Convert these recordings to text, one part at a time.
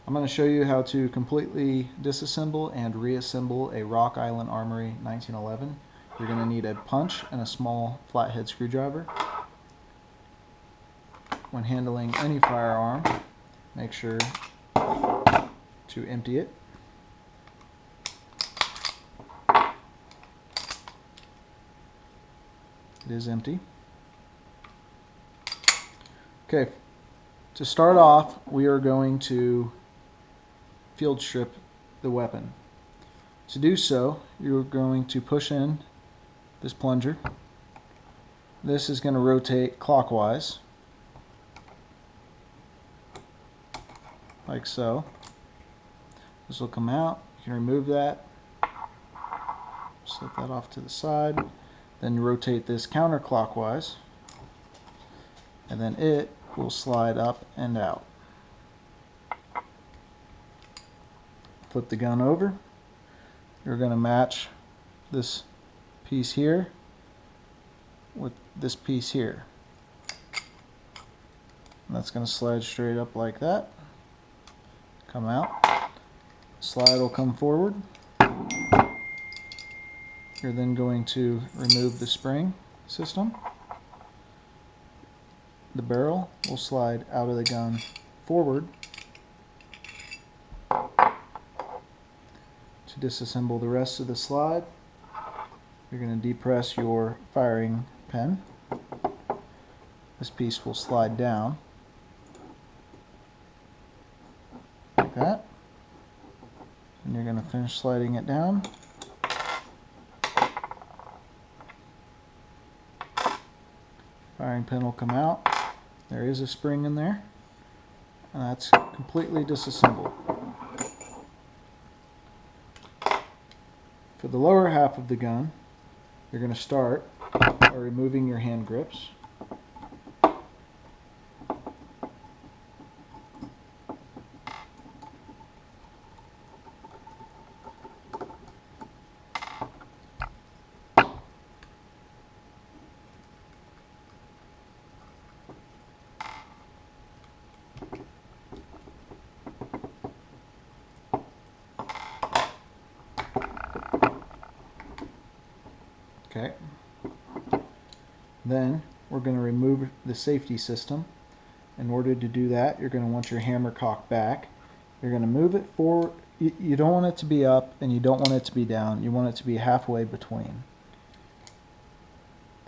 I'm going to show you how to completely disassemble and reassemble a Rock Island Armory 1911. You're going to need a punch and a small flathead screwdriver. When handling any firearm, make sure to empty it. It is empty. Okay, to start off, we are going to field strip the weapon. To do so, you're going to push in this plunger. This is going to rotate clockwise, like so. This will come out. You can remove that, set that off to the side, then rotate this counterclockwise, and then it will slide up and out. Flip the gun over. You're going to match this piece here with this piece here. And that's going to slide straight up like that. Come out. Slide will come forward. You're then going to remove the spring system. The barrel will slide out of the gun forward. To disassemble the rest of the slide, you're going to depress your firing pin. This piece will slide down like that, and you're going to finish sliding it down. Firing pin will come out. There is a spring in there, and that's completely disassembled. For the lower half of the gun, you're going to start by removing your hand grips. Okay. Then we're going to remove the safety system. In order to do that, you're going to want your hammer cocked back. You're going to move it forward. You don't want it to be up and you don't want it to be down. You want it to be halfway between.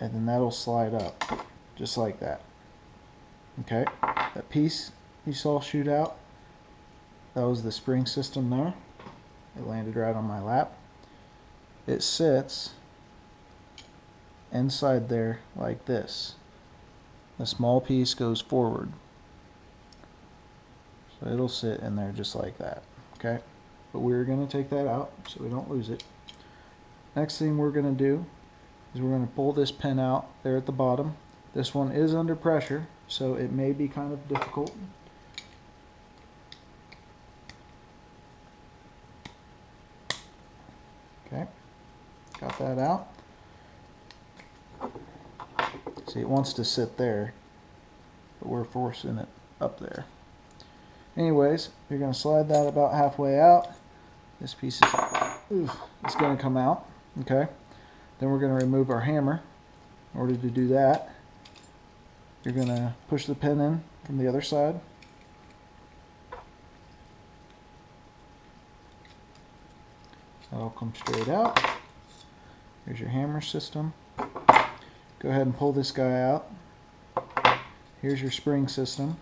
And then that'll slide up just like that. Okay. That piece you saw shoot out, that was the spring system there. It landed right on my lap. It sits inside there like this. The small piece goes forward, so it'll sit in there just like that. Okay, but we're going to take that out so we don't lose it. Next thing we're going to do is we're going to pull this pin out there at the bottom. This one is under pressure, so it may be kind of difficult. Okay, got that out. See, it wants to sit there, but we're forcing it up there. Anyways, you're going to slide that about halfway out. This piece is it's going to come out. Okay. Then we're going to remove our hammer. In order to do that, you're going to push the pin in from the other side. That'll come straight out. Here's your hammer system. Go ahead and pull this guy out. Here's your spring system.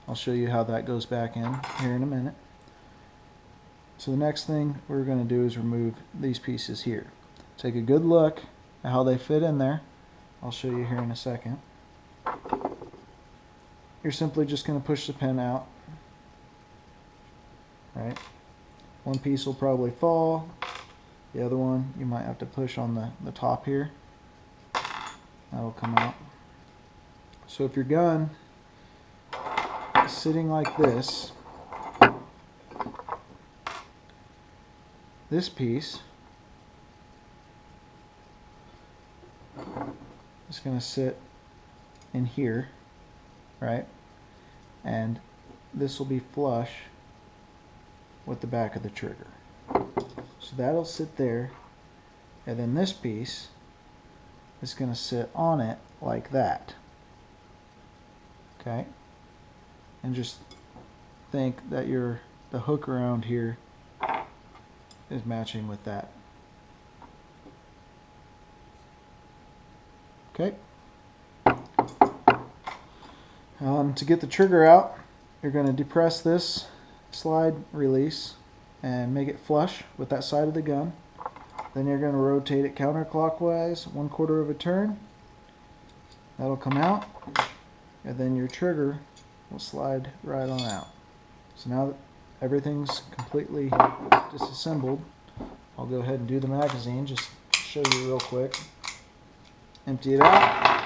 I'll show you how that goes back in here in a minute. So the next thing we're going to do is remove these pieces here. Take a good look at how they fit in there. I'll show you here in a second. You're simply just going to push the pin out. Right? One piece will probably fall. The other one you might have to push on the top here. That'll come out. So if your gun is sitting like this piece is going to sit in here, right? And this will be flush with the back of the trigger. So that'll sit there, and then this piece is going to sit on it like that. Okay? And just think that the hook around here is matching with that. Okay? To get the trigger out, you're going to depress this slide release and make it flush with that side of the gun. Then you're going to rotate it counterclockwise 1/4 of a turn. That'll come out, and then your trigger will slide right on out. So now that everything's completely disassembled, I'll go ahead and do the magazine, just to show you real quick. Empty it out.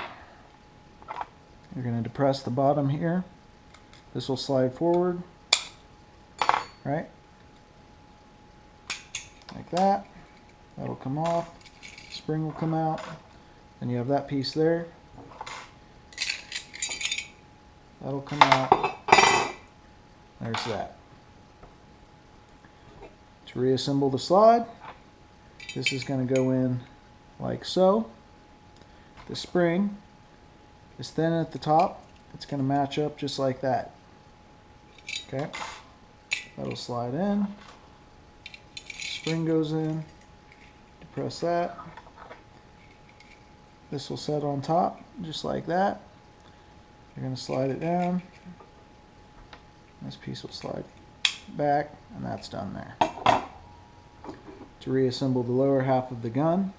You're going to depress the bottom here. This will slide forward, right? Like that. That'll come off. Spring will come out. Then you have that piece there. That'll come out. There's that. To reassemble the slide, this is going to go in like so. The spring is thin at the top. It's going to match up just like that. Okay, that'll slide in. Spring goes in. Depress that. This will set on top just like that. You're going to slide it down. This piece will slide back, and that's done there. To reassemble the lower half of the gun,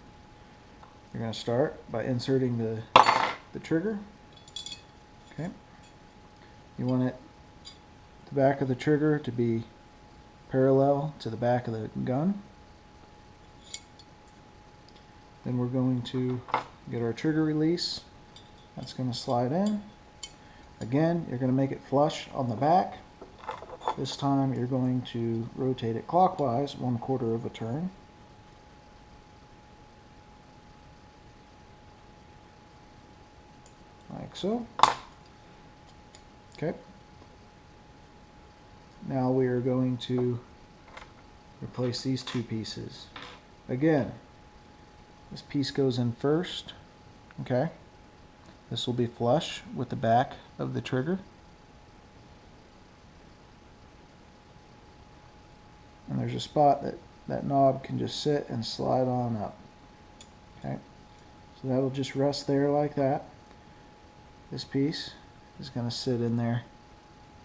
you're going to start by inserting the trigger. Okay. You want the back of the trigger to be parallel to the back of the gun. Then we're going to get our trigger release. That's going to slide in. Again, you're going to make it flush on the back. This time you're going to rotate it clockwise 1/4 of a turn. Like so. Okay. Now we are going to replace these two pieces. Again, this piece goes in first. Okay. This will be flush with the back of the trigger. And there's a spot that knob can just sit and slide on up. Okay. So that'll just rest there like that. This piece is going to sit in there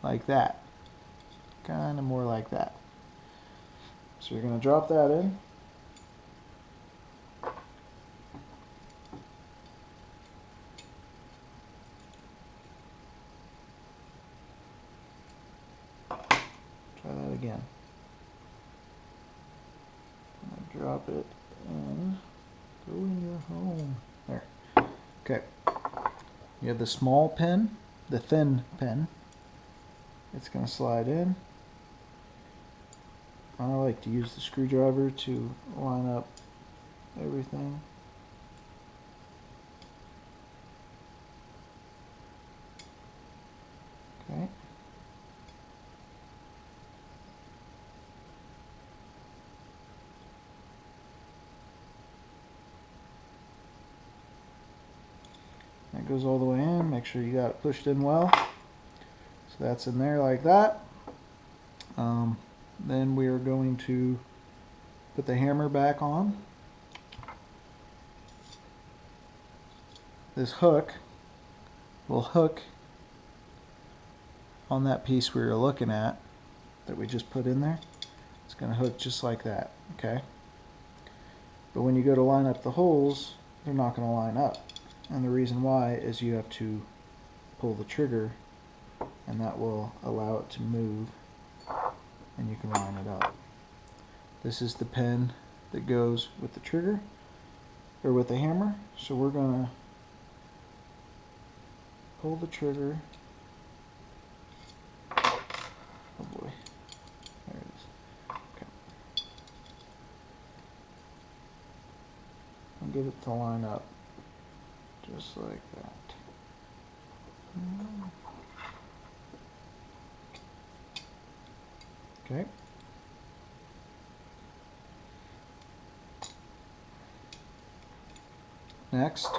like that. Kind of more like that. So you're going to drop that in. Try that again. Drop it in. Go in your home. There. Okay. You have the small pin, the thin pin. It's going to slide in. I like to use the screwdriver to line up everything. Okay. That goes all the way in. Make sure you got it pushed in well. So that's in there like that. Then we are going to put the hammer back on. This hook will hook on that piece we were looking at that we just put in there. It's going to hook just like that, okay? But when you go to line up the holes, they're not going to line up. And the reason why is you have to pull the trigger, and that will allow it to move, and you can line it up. This is the pin that goes with the trigger, or with the hammer. So we're going to pull the trigger. Oh boy, there it is. Okay. And get it to line up just like that. Okay. Next,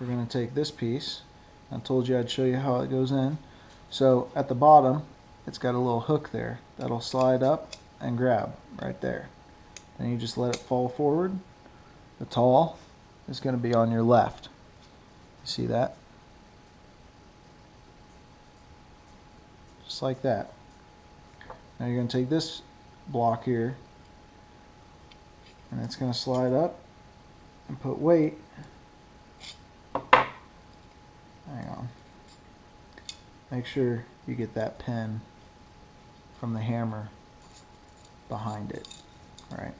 we're going to take this piece. I told you I'd show you how it goes in. So at the bottom, it's got a little hook there that'll slide up and grab right there. Then you just let it fall forward. The towel is going to be on your left. You see that? Just like that. Now you're going to take this block here, and it's going to slide up and put weight. Hang on. Make sure you get that pin from the hammer behind it. Alright.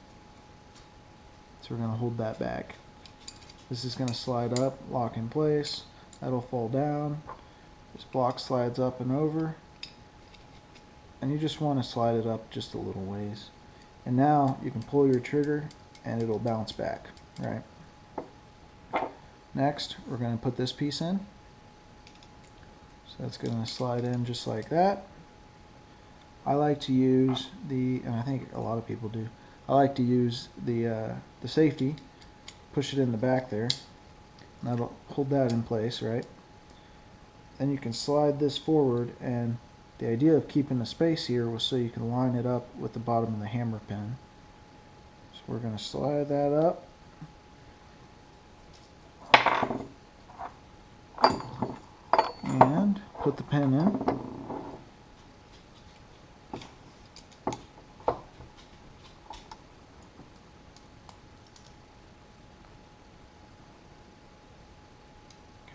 So we're going to hold that back. This is going to slide up, lock in place. That'll fall down. This block slides up and over. And you just want to slide it up just a little ways. And now you can pull your trigger and it'll bounce back. Right. Next, we're going to put this piece in. So that's going to slide in just like that. I like to use and I think a lot of people do, I like to use the safety, push it in the back there, and that'll hold that in place, right? Then you can slide this forward, and the idea of keeping the space here was so you can line it up with the bottom of the hammer pin. So we're going to slide that up. And put the pin in.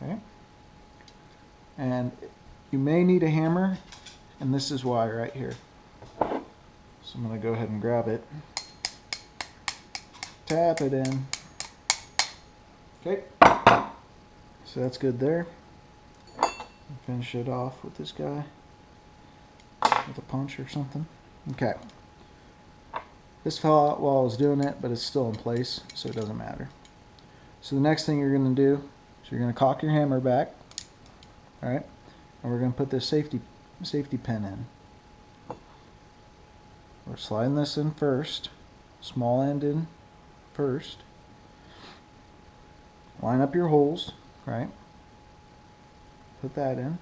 Okay. And you may need a hammer, and this is why right here. So I'm going to go ahead and grab it. Tap it in. Okay. So that's good there. Finish it off with this guy with a punch or something. Okay. This fell out while I was doing it, but it's still in place, so it doesn't matter. So the next thing you're going to do is you're going to cock your hammer back. Alright, and we're going to put this safety pin in. We're sliding this in first, small end in first. Line up your holes, right? Put that in.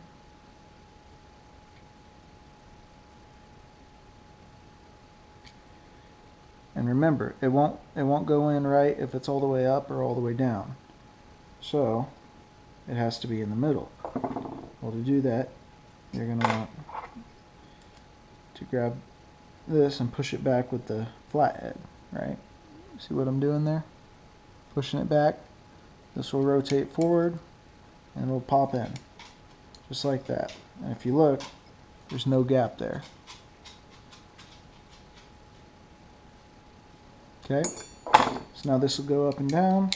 And remember, it won't go in right if it's all the way up or all the way down. So it has to be in the middle. Well, to do that, you're going to want to grab this and push it back with the flathead, right? See what I'm doing there? Pushing it back. This will rotate forward and it'll pop in. Just like that. And if you look, there's no gap there. Okay? So now this will go up and down.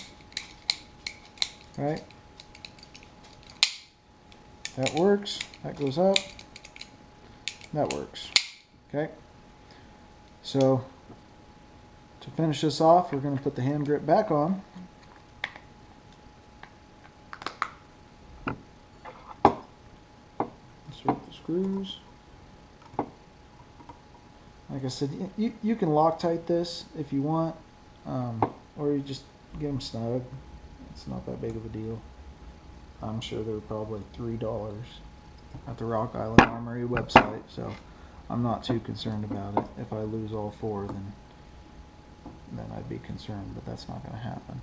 Right? That works. That goes up. That works. Okay? So, to finish this off, we're going to put the hand grip back on. Insert the screws. Like I said, you can Loctite this if you want, or you just get them snug. It's not that big of a deal. I'm sure they're probably $3 at the Rock Island Armory website, so I'm not too concerned about it. If I lose all four, then I'd be concerned, but that's not going to happen.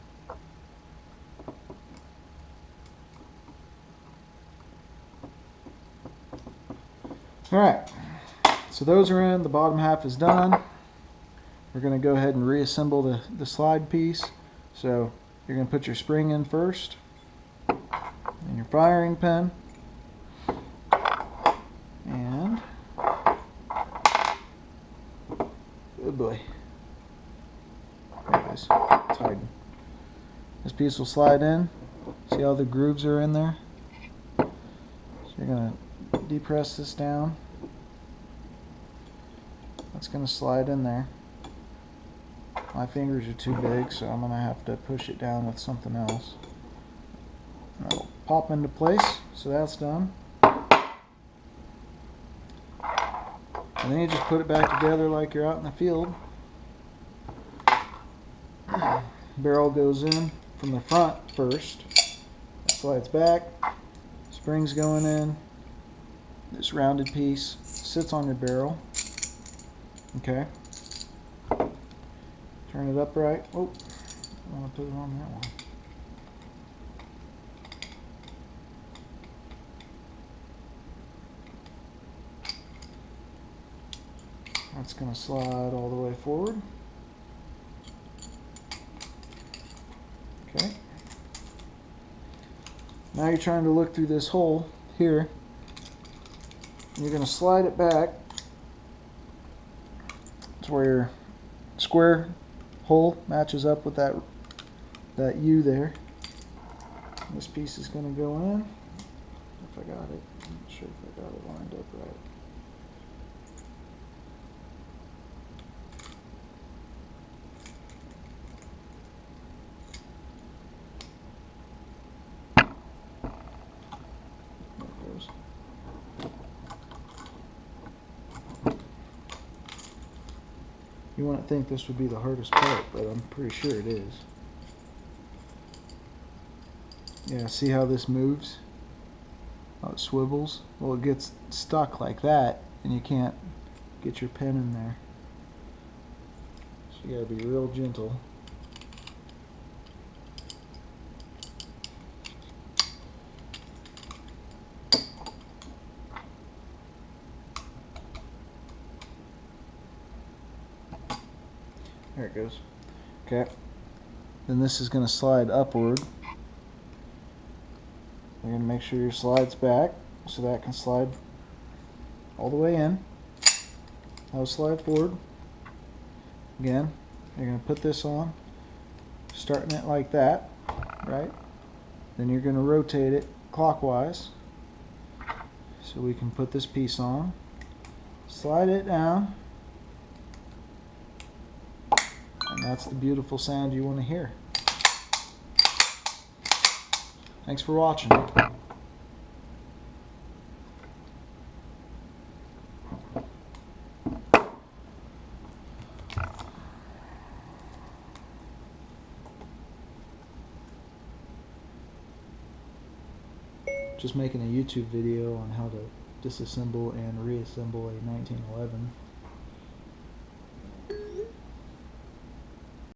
Alright, so those are in, the bottom half is done. We're going to go ahead and reassemble the slide piece. So you're going to put your spring in first, and your firing pin, and good boy. There it is. It's hiding. This piece will slide in. See how the grooves are in there? So you're going to depress this down. That's going to slide in there. My fingers are too big, so I'm going to have to push it down with something else. And that'll pop into place, so that's done. And then you just put it back together like you're out in the field. Barrel goes in from the front first. It slides back, springs going in, this rounded piece sits on your barrel. Okay. Turn it upright. Oh, I want to put it on that one. That's going to slide all the way forward. Okay. Now you're trying to look through this hole here. You're going to slide it back to where your square hole matches up with that U there. This piece is going to go in. If I got it, I'm not sure if I got it lined up right. You wouldn't think this would be the hardest part, but I'm pretty sure it is. Yeah, see how this moves? How it swivels? Well, it gets stuck like that, and you can't get your pen in there. So you gotta be real gentle. There it goes. Okay. Then this is going to slide upward. You're going to make sure your slide's back so that can slide all the way in. That'll slide forward. Again, you're going to put this on, starting it like that, right? Then you're going to rotate it clockwise so we can put this piece on. Slide it down. And that's the beautiful sound you want to hear. Thanks for watching. Just making a YouTube video on how to disassemble and reassemble a 1911.